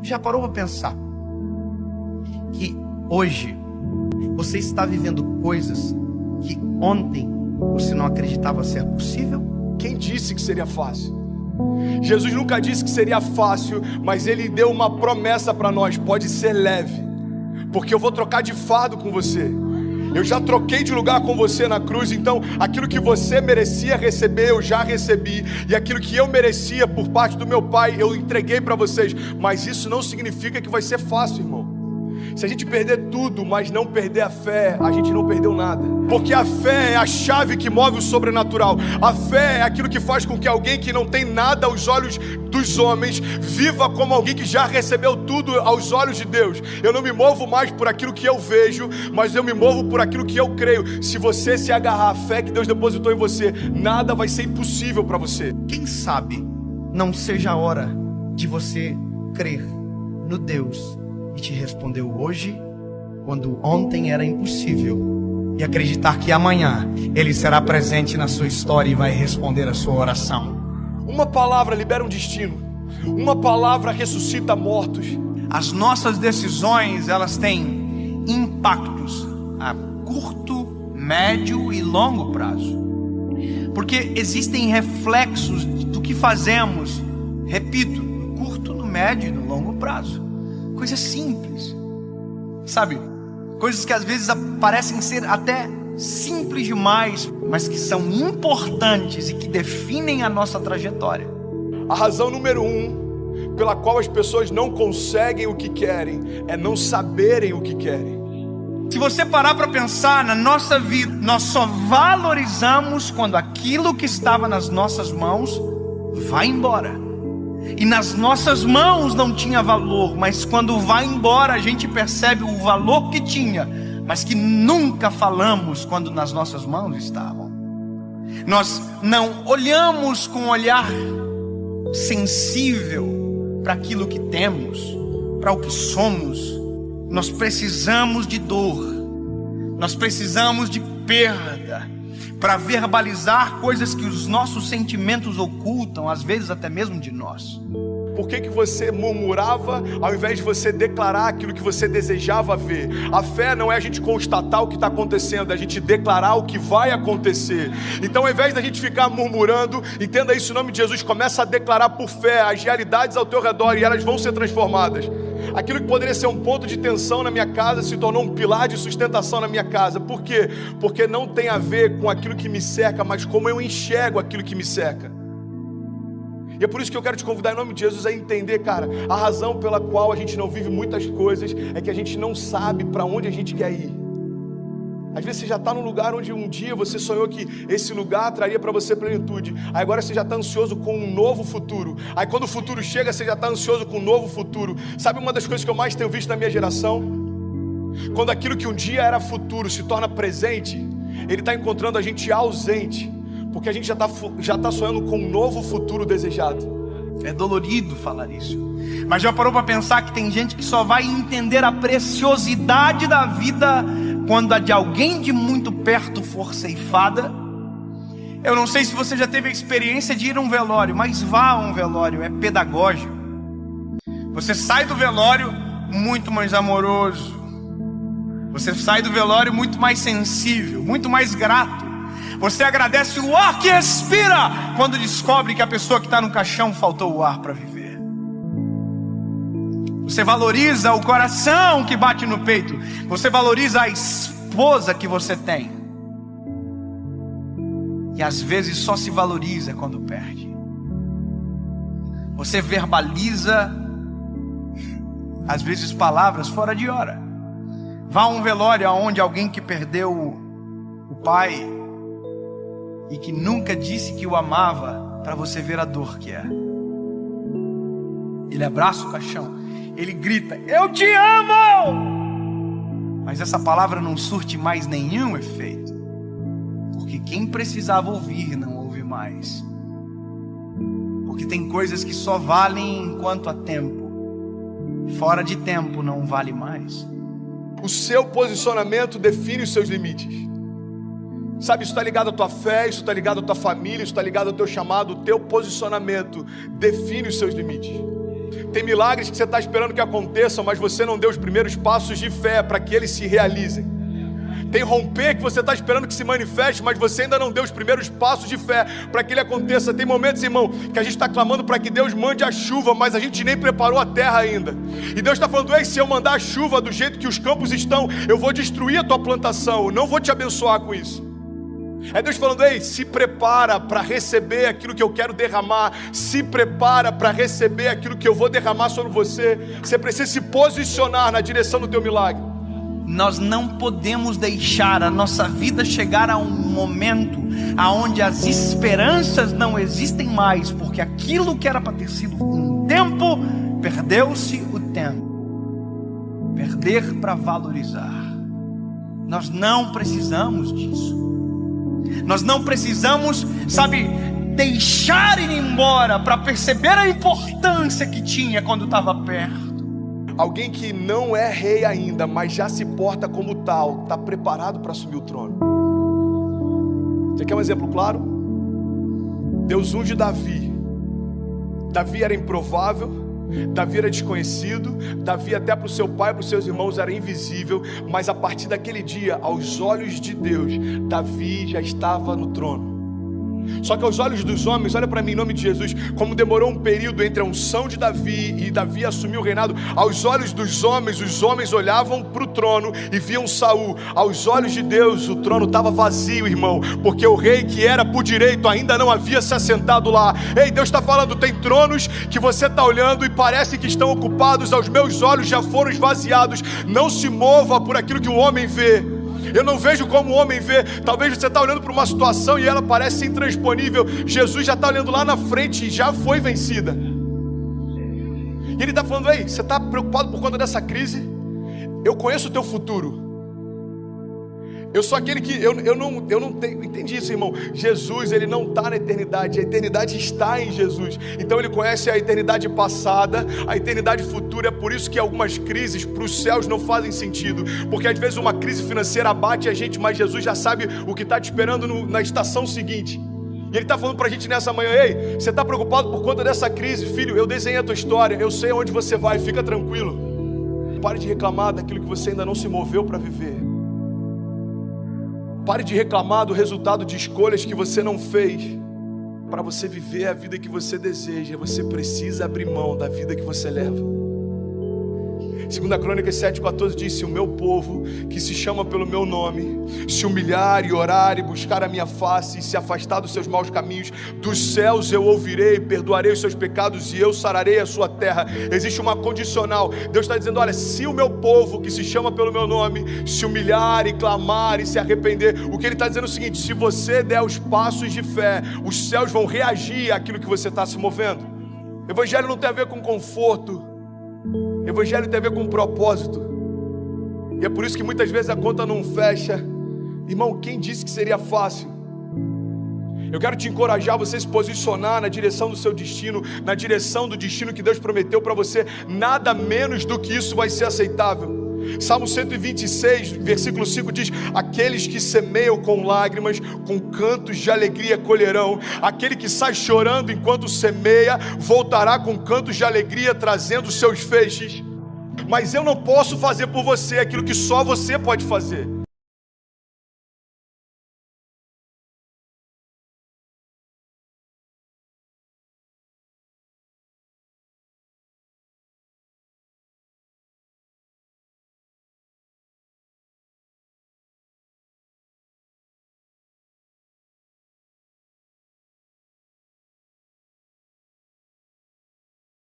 Já parou para pensar que hoje você está vivendo coisas que ontem você não acreditava ser possível? Quem disse que seria fácil? Jesus nunca disse que seria fácil, mas Ele deu uma promessa para nós: pode ser leve, porque eu vou trocar de fardo com você. Eu já troquei de lugar com você na cruz, então aquilo que você merecia receber, eu já recebi. E aquilo que eu merecia por parte do meu Pai, eu entreguei para vocês. Mas isso não significa que vai ser fácil, irmão. Se a gente perder tudo, mas não perder a fé, a gente não perdeu nada. Porque a fé é a chave que move o sobrenatural. A fé é aquilo que faz com que alguém que não tem nada aos olhos dos homens viva como alguém que já recebeu tudo aos olhos de Deus. Eu não me movo mais por aquilo que eu vejo, mas eu me movo por aquilo que eu creio. Se você se agarrar à fé que Deus depositou em você, nada vai ser impossível para você. Quem sabe não seja a hora de você crer no Deus que te respondeu hoje, quando ontem era impossível, e acreditar que amanhã Ele será presente na sua história e vai responder a sua oração. Uma palavra libera um destino. Uma palavra ressuscita mortos. As nossas decisões, elas têm impactos a curto, médio e longo prazo. Porque existem reflexos do que fazemos, repito, no curto, no médio e no longo prazo. Coisas simples, sabe? Coisas que às vezes parecem ser até simples demais, mas que são importantes e que definem a nossa trajetória. A razão número 1 pela qual as pessoas não conseguem o que querem é não saberem o que querem. Se você parar para pensar na nossa vida, nós só valorizamos quando aquilo que estava nas nossas mãos vai embora. E nas nossas mãos não tinha valor, mas quando vai embora a gente percebe o valor que tinha, mas que nunca falamos quando nas nossas mãos estavam. Nós não olhamos com um olhar sensível para aquilo que temos, para o que somos. Nós precisamos de dor, nós precisamos de perda, para verbalizar coisas que os nossos sentimentos ocultam, às vezes até mesmo de nós. Por que você murmurava ao invés de você declarar aquilo que você desejava ver? A fé não é a gente constatar o que está acontecendo, é a gente declarar o que vai acontecer. Então, ao invés da gente ficar murmurando, entenda isso em nome de Jesus, começa a declarar por fé as realidades ao teu redor e elas vão ser transformadas. Aquilo que poderia ser um ponto de tensão na minha casa se tornou um pilar de sustentação na minha casa. Por quê? Porque não tem a ver com aquilo que me cerca, mas como eu enxergo aquilo que me cerca. E é por isso que eu quero te convidar em nome de Jesus a entender, cara, a razão pela qual a gente não vive muitas coisas é que a gente não sabe para onde a gente quer ir. Às vezes você já está num lugar onde um dia você sonhou que esse lugar traria para você plenitude. Aí agora você já está ansioso com um novo futuro. Aí quando o futuro chega, você já está ansioso com um novo futuro. Sabe uma das coisas que eu mais tenho visto na minha geração? Quando aquilo que um dia era futuro se torna presente, ele está encontrando a gente ausente. Porque a gente já está sonhando com um novo futuro desejado. É dolorido falar isso, mas já parou para pensar que tem gente que só vai entender a preciosidade da vida quando a de alguém de muito perto for ceifada? Eu não sei se você já teve a experiência de ir a um velório, mas vá a um velório, é pedagógico. Você sai do velório muito mais amoroso, você sai do velório muito mais sensível, muito mais grato. Você agradece o ar que respira quando descobre que a pessoa que está no caixão faltou o ar para viver. Você valoriza o coração que bate no peito. Você valoriza a esposa que você tem. E às vezes só se valoriza quando perde. Você verbaliza, às vezes, palavras fora de hora. Vá a um velório onde alguém que perdeu o pai e que nunca disse que o amava, para você ver a dor que é. Ele abraça o caixão, ele grita: eu te amo! Mas essa palavra não surte mais nenhum efeito, porque quem precisava ouvir não ouve mais. Porque tem coisas que só valem enquanto há tempo, fora de tempo não vale mais. O seu posicionamento define os seus limites. Sabe, isso está ligado à tua fé, isso está ligado à tua família, isso está ligado ao teu chamado. O teu posicionamento define os seus limites. Tem milagres que você está esperando que aconteçam, mas você não deu os primeiros passos de fé para que eles se realizem. Tem romper que você está esperando que se manifeste, mas você ainda não deu os primeiros passos de fé para que ele aconteça. Tem momentos, irmão, que a gente está clamando para que Deus mande a chuva, mas a gente nem preparou a terra ainda. E Deus está falando: ei, se eu mandar a chuva do jeito que os campos estão, eu vou destruir a tua plantação, eu não vou te abençoar com isso. É Deus falando: ei, se prepara para receber aquilo que eu quero derramar, se prepara para receber aquilo que eu vou derramar sobre você. Você precisa se posicionar na direção do teu milagre. Nós não podemos deixar a nossa vida chegar a um momento aonde as esperanças não existem mais, porque aquilo que era para ter sido um tempo, perdeu-se o tempo. Perder para valorizar. Nós não precisamos disso. Nós não precisamos, deixar ir embora para perceber a importância que tinha quando estava perto. Alguém que não é rei ainda, mas já se porta como tal, está preparado para assumir o trono. Você quer um exemplo claro? Deus unge Davi. Davi era improvável, Davi era desconhecido, Davi até para o seu pai e para os seus irmãos era invisível, mas a partir daquele dia, aos olhos de Deus, Davi já estava no trono. Só que aos olhos dos homens, olha para mim em nome de Jesus, como demorou um período entre a unção de Davi e Davi assumir o reinado, aos olhos dos homens, os homens olhavam para o trono e viam Saul. Aos olhos de Deus, o trono estava vazio, irmão, porque o rei que era por direito ainda não havia se assentado lá. Ei, Deus está falando: tem tronos que você está olhando e parece que estão ocupados, aos meus olhos já foram esvaziados. Não se mova por aquilo que o homem vê. Eu não vejo como o homem vê. Talvez você está olhando para uma situação e ela parece intransponível. Jesus já está olhando lá na frente e já foi vencida. E ele está falando: ei, você está preocupado por conta dessa crise? Eu conheço o teu futuro. Eu sou aquele que, eu não tenho, entendi isso, irmão. Jesus, ele não está na eternidade, a eternidade está em Jesus. Então ele conhece a eternidade passada, a eternidade futura. É por isso que algumas crises para os céus não fazem sentido, porque às vezes uma crise financeira abate a gente, mas Jesus já sabe o que está te esperando na estação seguinte. E ele está falando para a gente nessa manhã: ei, você está preocupado por conta dessa crise? Filho, eu desenhei a tua história, eu sei aonde você vai, fica tranquilo. Pare de reclamar daquilo que você ainda não se moveu para viver. Pare de reclamar do resultado de escolhas que você não fez. Para você viver a vida que você deseja, você precisa abrir mão da vida que você leva. 2 Crônicas 7,14 diz: se o meu povo, que se chama pelo meu nome, se humilhar e orar e buscar a minha face e se afastar dos seus maus caminhos, dos céus eu ouvirei, perdoarei os seus pecados e eu sararei a sua terra. Existe uma condicional. Deus está dizendo: olha, se o meu povo, que se chama pelo meu nome, se humilhar e clamar e se arrepender, o que ele está dizendo é o seguinte: se você der os passos de fé, os céus vão reagir àquilo que você está se movendo. Evangelho não tem a ver com conforto. Evangelho tem a ver com propósito. E é por isso que muitas vezes a conta não fecha. Irmão, quem disse que seria fácil? Eu quero te encorajar a você se posicionar na direção do seu destino, na direção do destino que Deus prometeu para você. Nada menos do que isso vai ser aceitável. Salmo 126, versículo 5 diz: aqueles que semeiam com lágrimas, com cantos de alegria colherão. Aquele que sai chorando enquanto semeia, voltará com cantos de alegria, trazendo seus feixes. Mas eu não posso fazer por você aquilo que só você pode fazer.